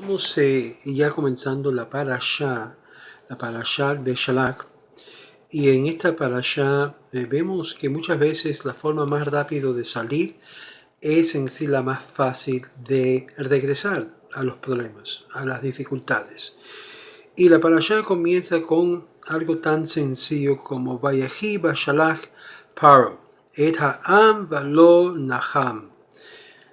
Estamos ya comenzando la parashá de Shalach, y en esta parashá vemos que muchas veces la forma más rápida de salir es en sí la más fácil de regresar a los problemas, a las dificultades. Y la parashá comienza con algo tan sencillo como Vayehi Bashalach Paro, Et Ha'am Valo Naham,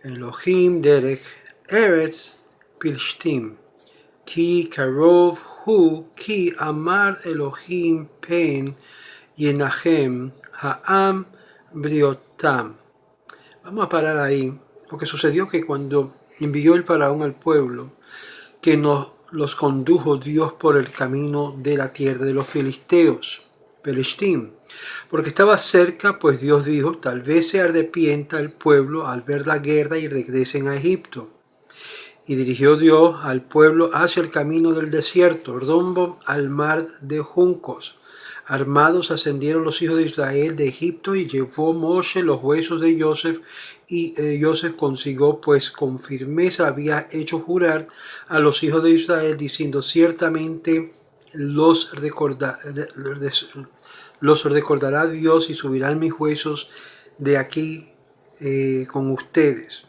Elohim Derech Eretz Pilshtim. Ki karov hu ki amar Elohim pen yenachem ha'am briotam. Vamos a parar ahí, porque sucedió que cuando envió el faraón al pueblo, que los condujo Dios por el camino de la tierra de los filisteos, Pelishtim, porque estaba cerca, pues Dios dijo, tal vez se arrepienta el pueblo al ver la guerra y regresen a Egipto. Y dirigió Dios al pueblo hacia el camino del desierto, rumbo al mar de juncos. Armados ascendieron los hijos de Israel de Egipto, y llevó Moshe los huesos de Joseph, y Joseph consiguió, pues con firmeza había hecho jurar a los hijos de Israel, diciendo, ciertamente los recordará Dios, y subirán mis huesos de aquí con ustedes.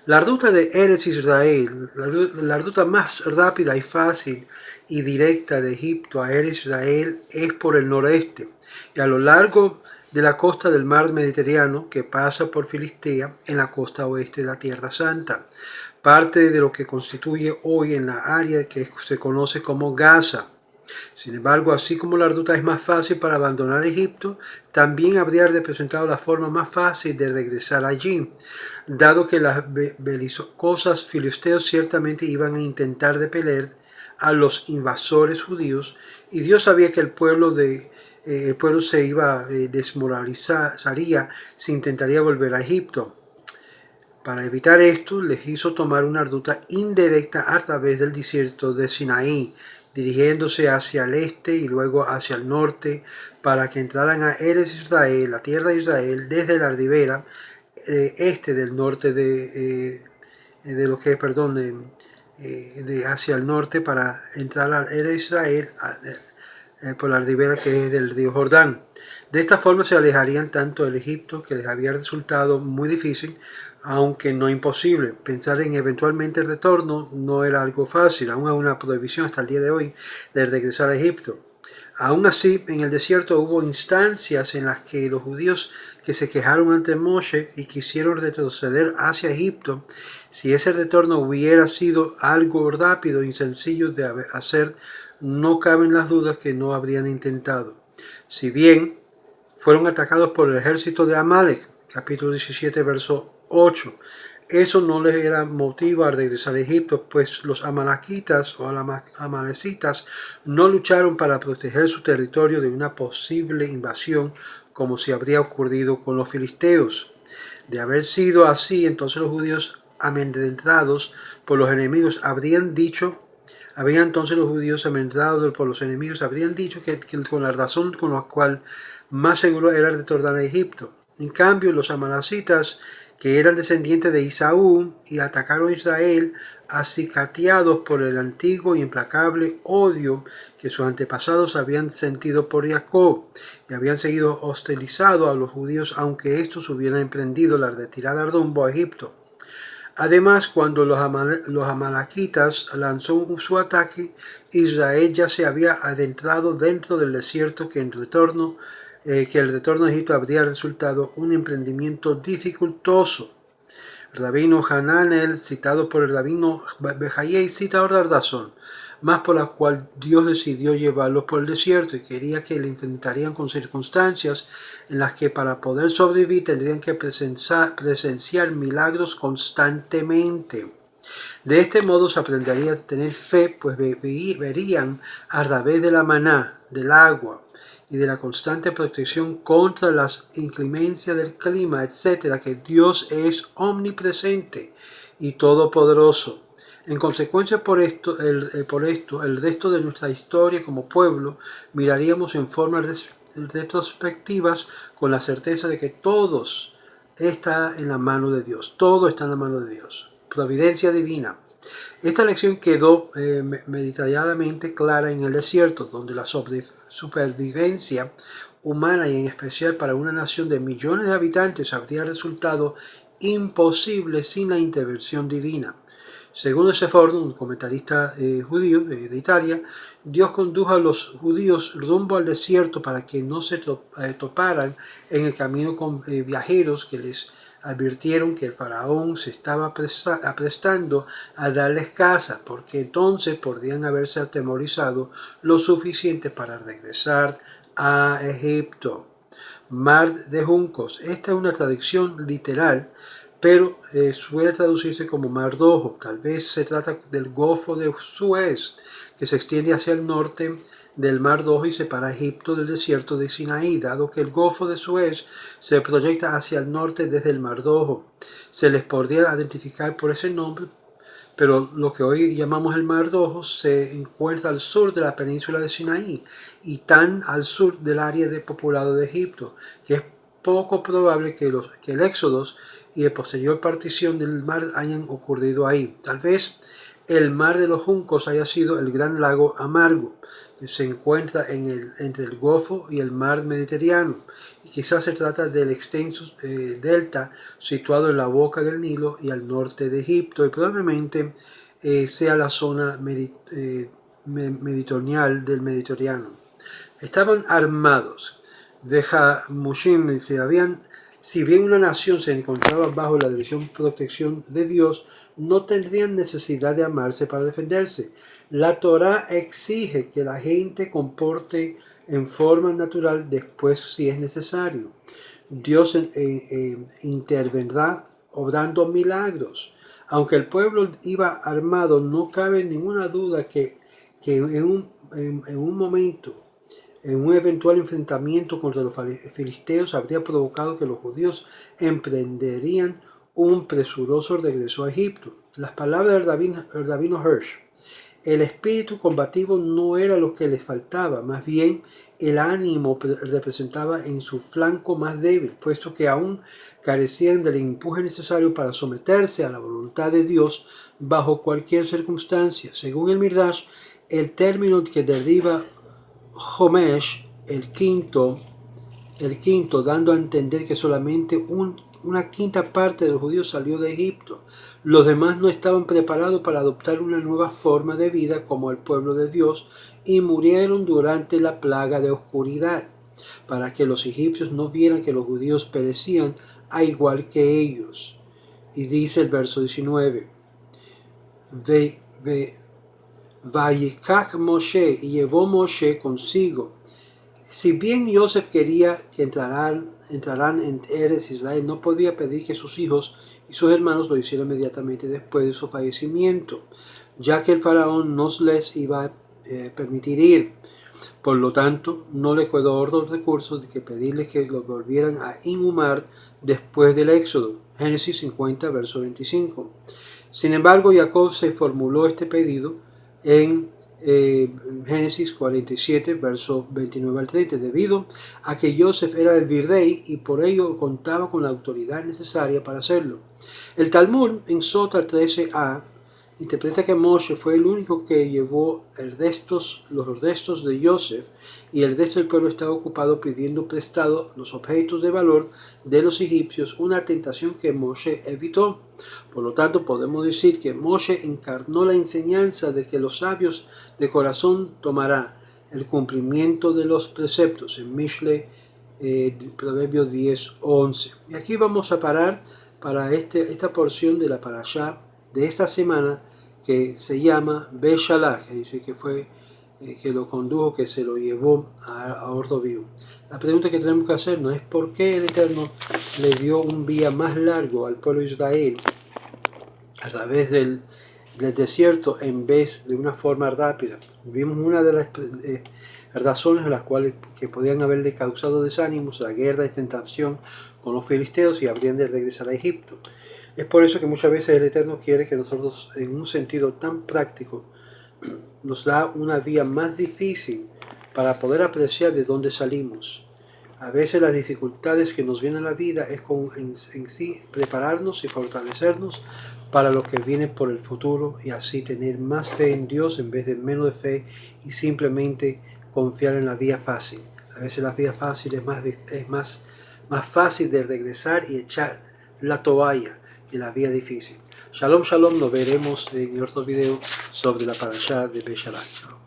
La ruta de Eretz Israel, la ruta más rápida y fácil y directa de Egipto a Eretz Israel, es por el noreste y a lo largo de la costa del mar Mediterráneo, que pasa por Filistea en la costa oeste de la Tierra Santa, parte de lo que constituye hoy en la área que se conoce como Gaza. Sin embargo, así como la ruta es más fácil para abandonar Egipto, también habría representado la forma más fácil de regresar allí, dado que los belicosos filisteos ciertamente iban a intentar repeler a los invasores judíos, y Dios sabía que el pueblo se iba desmoralizaría si intentaría volver a Egipto. Para evitar esto, les hizo tomar una ruta indirecta a través del desierto de Sinaí, dirigiéndose hacia el este y luego hacia el norte, para que entraran a Eretz Israel, la tierra de Israel, desde la ribera este del norte hacia el norte, para entrar a Eretz Israel por la ribera que es del río Jordán. De esta forma se alejarían tanto del Egipto, que les había resultado muy difícil, aunque no imposible. Pensar en eventualmente el retorno no era algo fácil, aún hay una prohibición hasta el día de hoy de regresar a Egipto. Aún así, en el desierto hubo instancias en las que los judíos que se quejaron ante Moshe y quisieron retroceder hacia Egipto, si ese retorno hubiera sido algo rápido y sencillo de hacer, no caben las dudas que no habrían intentado. Si bien fueron atacados por el ejército de Amalek, capítulo 17, verso 8, eso no les era motivo a regresar a Egipto, pues los amalequitas o amalecitas no lucharon para proteger su territorio de una posible invasión, como si habría ocurrido con los filisteos. De haber sido así, entonces los judíos amedrentados por los enemigos habrían dicho que con la razón con la cual más seguro era retornar a Egipto. En cambio, los amalecitas, que eran descendientes de Isaú y atacaron a Israel, acicateados por el antiguo y implacable odio que sus antepasados habían sentido por Jacob, y habían seguido hostilizando a los judíos, aunque estos hubieran emprendido la retirada rumbo a Egipto. Además, cuando los amalequitas lanzó su ataque, Israel ya se había adentrado dentro del desierto, que el retorno a Egipto habría resultado un emprendimiento dificultoso. El rabino Hananel, citado por el rabino Bejayei, cita otra razón más por la cual Dios decidió llevarlos por el desierto, y quería que le enfrentarían con circunstancias en las que para poder sobrevivir tendrían que presenciar milagros constantemente. De este modo se aprendería a tener fe, pues verían a través de la maná, del agua y de la constante protección contra las inclemencias del clima, etc., que Dios es omnipresente y todopoderoso. En consecuencia por esto, el resto de nuestra historia como pueblo miraríamos en formas retrospectivas con la certeza de que todo está en la mano de Dios. Todo está en la mano de Dios. Providencia divina. Esta lección quedó meditatadamente clara en el desierto, donde la supervivencia humana y en especial para una nación de millones de habitantes habría resultado imposible sin la intervención divina. Según Sephord, un comentarista judío de Italia, Dios condujo a los judíos rumbo al desierto para que no se toparan en el camino con viajeros que les advirtieron que el faraón se estaba aprestando a darles caza, porque entonces podrían haberse atemorizado lo suficiente para regresar a Egipto. Mar de juncos. Esta es una traducción literal, pero suele traducirse como Mar Rojo. Tal vez se trata del Golfo de Suez, que se extiende hacia el norte del Mar Rojo y separa a Egipto del desierto de Sinaí, dado que el Golfo de Suez se proyecta hacia el norte desde el Mar Rojo. Se les podría identificar por ese nombre, pero lo que hoy llamamos el Mar Rojo se encuentra al sur de la península de Sinaí y tan al sur del área de populado de Egipto, que es poco probable que el éxodo y la posterior partición del mar hayan ocurrido ahí. Tal vez el Mar de los Juncos haya sido el gran lago amargo, que se encuentra entre el Golfo y el Mar Mediterráneo, y quizás se trata del extenso delta situado en la boca del Nilo y al norte de Egipto, y probablemente sea la zona meridional del Mediterráneo. Estaban armados. Deja Mushim, si bien una nación se encontraba bajo la dirección y protección de Dios, no tendrían necesidad de armarse para defenderse. La Torá exige que la gente comporte en forma natural después si es necesario. Dios intervendrá obrando milagros. Aunque el pueblo iba armado, no cabe ninguna duda que en un momento, en un eventual enfrentamiento contra los filisteos, habría provocado que los judíos emprenderían un presuroso regreso a Egipto. Las palabras del rabino Hirsch: el espíritu combativo no era lo que les faltaba, más bien el ánimo representaba en su flanco más débil, puesto que aún carecían del empuje necesario para someterse a la voluntad de Dios bajo cualquier circunstancia. Según el Midrash, el término que deriva Homesh, el quinto, dando a entender que solamente una quinta parte de los judíos salió de Egipto. Los demás no estaban preparados para adoptar una nueva forma de vida como el pueblo de Dios y murieron durante la plaga de oscuridad, para que los egipcios no vieran que los judíos perecían a igual que ellos. Y dice el verso 19, Vayikach Moshe, y llevó Moshe consigo. Si bien Joseph quería que entraran en Eretz Israel, no podía pedir que sus hijos y sus hermanos lo hicieran inmediatamente después de su fallecimiento, ya que el faraón no les iba a permitir ir. Por lo tanto, no le quedó otros recursos de que pedirles que los volvieran a inhumar después del éxodo. Génesis 50, verso 25. Sin embargo, Jacob se formuló este pedido en Génesis 47, verso 29 al 30, debido a que Joseph era el virrey y por ello contaba con la autoridad necesaria para hacerlo. El Talmud en Sota 13a interpreta que Moshe fue el único que llevó los restos de Joseph, y el resto del pueblo estaba ocupado pidiendo prestado los objetos de valor de los egipcios, una tentación que Moshe evitó. Por lo tanto, podemos decir que Moshe encarnó la enseñanza de que los sabios de corazón tomará el cumplimiento de los preceptos en Mishle, Proverbios 10:11. Y aquí vamos a parar para esta porción de la parashá de esta semana, que se llama Beshalach, que dice que fue que lo condujo, que se lo llevó a Ordo Vivo. La pregunta que tenemos que hacernos es por qué el Eterno le dio un día más largo al pueblo de Israel a través del desierto en vez de una forma rápida. Vimos una de las razones a las cuales que podían haberle causado desánimos, la guerra y tentación con los filisteos, y habrían de regresar a Egipto. Es por eso que muchas veces el Eterno quiere que nosotros, en un sentido tan práctico, nos da una vía más difícil para poder apreciar de dónde salimos. A veces las dificultades que nos vienen a la vida es en sí prepararnos y fortalecernos para lo que viene por el futuro y así tener más fe en Dios en vez de menos de fe y simplemente confiar en la vía fácil. A veces la vía fácil es más fácil de regresar y echar la toalla que la vía difícil. Shalom, shalom, nos veremos en otro video sobre la parashá de Beshalach.